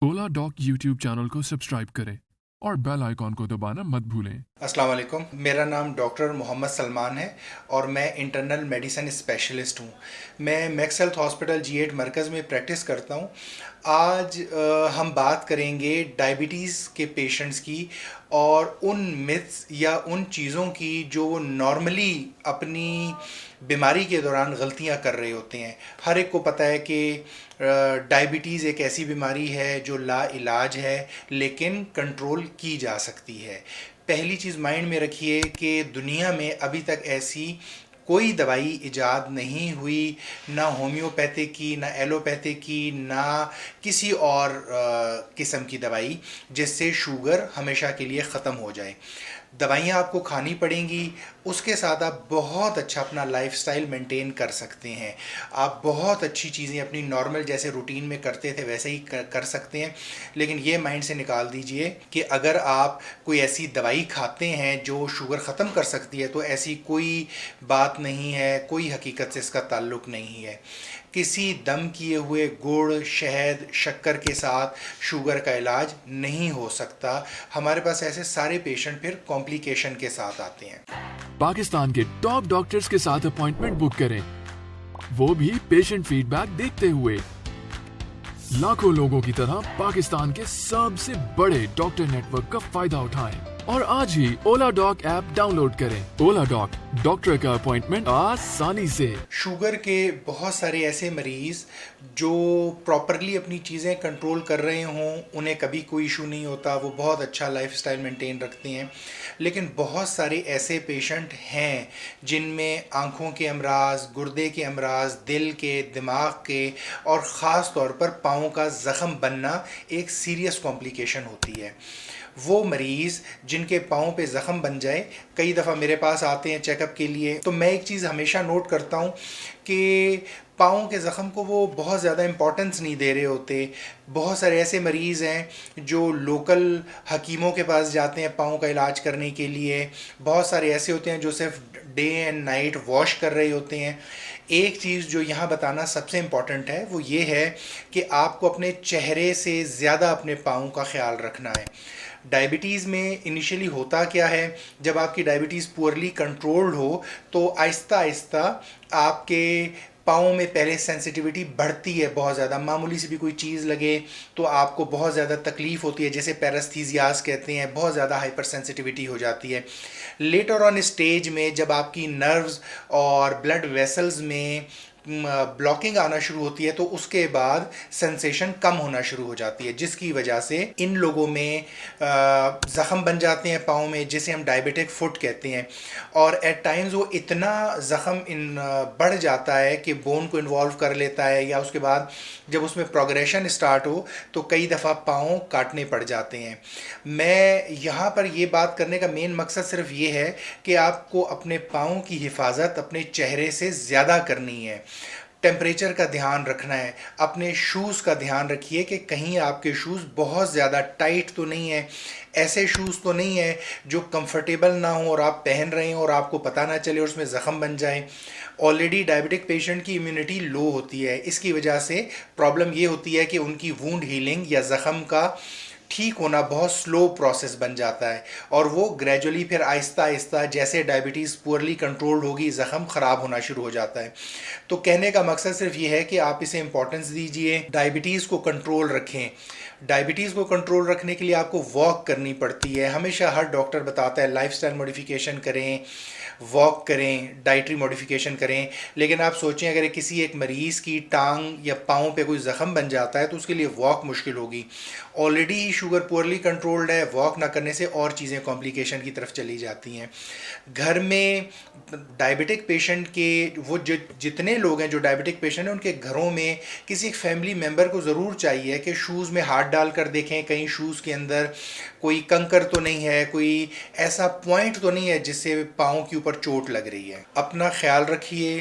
ओला dock YouTube channel को subscribe करें और बेल आइकॉन को दबाना मत भूलें। अस्सलाम वालेकुम। मेरा नाम डॉक्टर मोहम्मद सलमान है और मैं इंटरनल मेडिसिन स्पेशलिस्ट हूँ। मैं मैक्स हेल्थ हॉस्पिटल G8 मरकज़ में प्रैक्टिस करता हूँ। आज हम बात करेंगे डायबिटीज़ के पेशेंट्स की और उन मिथ्स या उन चीज़ों की जो वो नॉर्मली अपनी बीमारी के दौरान गलतियाँ कर रहे होते हैं। हर एक को पता है कि डायबिटीज़ एक ऐसी बीमारी है जो लाइलाज है लेकिन कंट्रोल की जा सकती है। पहली चीज़ माइंड में रखिए कि दुनिया में अभी तक ऐसी कोई दवाई इजाद नहीं हुई, ना होम्योपैथिक की, ना एलोपैथिक की, ना किसी और किस्म की दवाई जिससे शुगर हमेशा के लिए ख़त्म हो जाए। दवाइयाँ आपको खानी पड़ेंगी, उसके साथ आप बहुत अच्छा अपना लाइफस्टाइल मेंटेन कर सकते हैं। आप बहुत अच्छी चीज़ें अपनी नॉर्मल जैसे रूटीन में करते थे वैसे ही कर सकते हैं। लेकिन ये माइंड से निकाल दीजिए कि अगर आप कोई ऐसी दवाई खाते हैं जो शुगर ख़त्म कर सकती है तो ऐसी कोई बात नहीं है, कोई हकीकत से इसका ताल्लुक़ नहीं है। किसी दम किए हुए गुड़, शहद, शक्कर के साथ शुगर का इलाज नहीं हो सकता। हमारे पास ऐसे सारे पेशेंट फिर कॉम्प्लिकेशन के साथ आते हैं। पाकिस्तान के टॉप डॉक्टर्स के साथ अपॉइंटमेंट बुक करें, वो भी पेशेंट फीडबैक देखते हुए। लाखों लोगों की तरह पाकिस्तान के सबसे बड़े डॉक्टर नेटवर्क का फायदा उठाएं और आज ही ओला डॉक ऐप डाउनलोड करें। ओला डॉक, डॉक्टर का अपॉइंटमेंट आसानी से। शुगर के बहुत सारे ऐसे मरीज़ जो प्रॉपरली अपनी चीज़ें कंट्रोल कर रहे हों, उन्हें कभी कोई इशू नहीं होता, वो बहुत अच्छा लाइफस्टाइल मेंटेन रखते हैं। लेकिन बहुत सारे ऐसे पेशेंट हैं जिनमें आँखों के अमराज, गुर्दे के अमराज, दिल के, दिमाग के और ख़ास तौर पर पाँव का ज़ख़म बनना एक सीरियस कॉम्प्लिकेशन होती है। वो मरीज़ जिनके पाँव पे ज़ख़म बन जाए, कई दफ़ा मेरे पास आते हैं चेकअप के लिए, तो मैं एक चीज़ हमेशा नोट करता हूँ कि पाँव के ज़ख़म को वो बहुत ज़्यादा इम्पोर्टेंस नहीं दे रहे होते। बहुत सारे ऐसे मरीज़ हैं जो लोकल हकीमों के पास जाते हैं पाँव का इलाज करने के लिए। बहुत सारे ऐसे होते हैं जो सिर्फ डे एंड नाइट वॉश कर रहे होते हैं। एक चीज़ जो यहाँ बताना सबसे इम्पॉर्टेंट है वो ये है कि आपको अपने चेहरे से ज़्यादा अपने पाँव का ख्याल रखना है। डायबिटीज़ में इनिशियली होता क्या है, जब आपकी डायबिटीज़ पुअरली कंट्रोल्ड हो तो आहिस्ता आहिस्ता आपके पाँव में पहले सेंसिटिविटी बढ़ती है बहुत ज़्यादा। मामूली सी भी कोई चीज़ लगे तो आपको बहुत ज़्यादा तकलीफ़ होती है, जैसे पैरास्थीसियास कहते हैं, बहुत ज़्यादा हाइपर सेंसिटिविटी हो जाती है। लेटर ऑन स्टेज में जब आपकी नर्व्स और ब्लड वेसल्स में ब्लॉकिंग आना शुरू होती है तो उसके बाद सेंसेशन कम होना शुरू हो जाती है, जिसकी वजह से इन लोगों में ज़ख़म बन जाते हैं पाँव में, जिसे हम डायबिटिक फुट कहते हैं। और एट टाइम्स वो इतना ज़ख़म बढ़ जाता है कि बोन को इन्वॉल्व कर लेता है, या उसके बाद जब उसमें प्रोग्रेशन स्टार्ट हो तो कई दफ़ा पाँव काटने पड़ जाते हैं। मैं यहाँ पर ये बात करने का मेन मकसद सिर्फ ये है कि आपको अपने पाँव की हिफाजत अपने चेहरे से ज़्यादा करनी है। टेम्परेचर का ध्यान रखना है, अपने शूज़ का ध्यान रखिए कि कहीं आपके शूज़ बहुत ज़्यादा टाइट तो नहीं है, ऐसे शूज़ तो नहीं है जो कंफर्टेबल ना हो और आप पहन रहे हैं और आपको पता ना चले और उसमें ज़ख़म बन जाए। ऑलरेडी डायबिटिक पेशेंट की इम्यूनिटी लो होती है, इसकी वजह से प्रॉब्लम ये होती है कि उनकी वूंड हीलिंग या ज़ख़म का ठीक होना बहुत स्लो प्रोसेस बन जाता है और वो ग्रेजुअली फिर आहिस्ता आहिस्ता जैसे डायबिटीज़ पुअरली कंट्रोल्ड होगी ज़ख़म ख़राब होना शुरू हो जाता है। तो कहने का मकसद सिर्फ ये है कि आप इसे इम्पोर्टेंस दीजिए, डायबिटीज़ को कंट्रोल रखें। डायबिटीज़ को कंट्रोल रखने के लिए आपको वॉक करनी पड़ती है। हमेशा हर डॉक्टर बताता है लाइफस्टाइल मॉडिफिकेशन करें, वॉक करें, डाइटरी मॉडिफिकेशन करें। लेकिन आप सोचें अगर किसी एक मरीज़ की टांग या पाँव पे कोई ज़ख़म बन जाता है तो उसके लिए वॉक मुश्किल होगी। ऑलरेडी ही शुगर पुअरली कंट्रोल्ड है, वॉक ना करने से और चीज़ें कॉम्प्लिकेशन की तरफ चली जाती हैं। घर में डायबिटिक पेशेंट के वो जितने लोग हैं जो डायबिटिक पेशेंट हैं उनके घरों में किसी एक फैमिली मेम्बर को ज़रूर चाहिए कि शूज़ में हाथ डाल कर देखें कहीं शूज़ के अंदर कोई कंकर तो नहीं है, कोई ऐसा पॉइंट तो नहीं है जिससे पाँव के ऊपर चोट लग रही है। अपना ख्याल रखिए।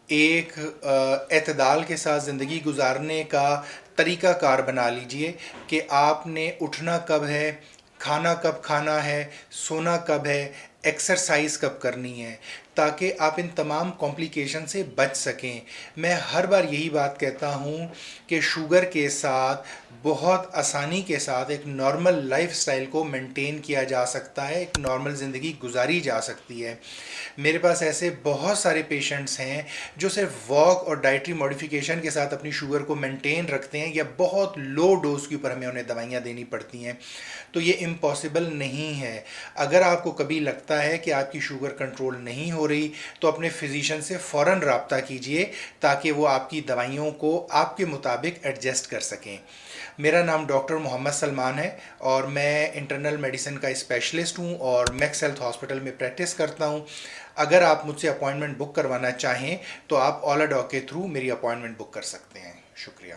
एक एतदाल के साथ ज़िंदगी गुजारने का तरीक़ाकार बना लीजिए कि आपने उठना कब है, खाना कब खाना है, सोना कब है, एक्सरसाइज कब करनी है, ताकि आप इन तमाम कॉम्प्लिकेशन से बच सकें। मैं हर बार यही बात कहता हूँ कि शुगर के साथ بہت آسانی کے ساتھ ایک نارمل لائف سٹائل کو مینٹین کیا جا سکتا ہے، ایک نارمل زندگی گزاری جا سکتی ہے۔ میرے پاس ایسے بہت سارے پیشنٹس ہیں جو صرف واک اور ڈائٹری ماڈیفیکیشن کے ساتھ اپنی شوگر کو مینٹین رکھتے ہیں، یا بہت لو ڈوز کے اوپر ہمیں انہیں دوائیاں دینی پڑتی ہیں۔ تو یہ امپاسبل نہیں ہے۔ اگر آپ کو کبھی لگتا ہے کہ آپ کی شوگر کنٹرول نہیں ہو رہی تو اپنے فزیشین سے فوراً رابطہ کیجئے تاکہ وہ آپ کی دوائیوں کو آپ کے مطابق ایڈجسٹ کر سکیں۔ میرا نام ڈاکٹر محمد سلمان ہے اور میں انٹرنل میڈیسن کا اسپیشلسٹ ہوں اور میکس ہیلتھ ہاسپٹل میں پریکٹس کرتا ہوں۔ اگر آپ مجھ سے اپوائنٹمنٹ بک کروانا چاہیں تو آپ اولا ڈاک کے تھرو میری اپوائنٹمنٹ بک کر سکتے ہیں۔ شکریہ۔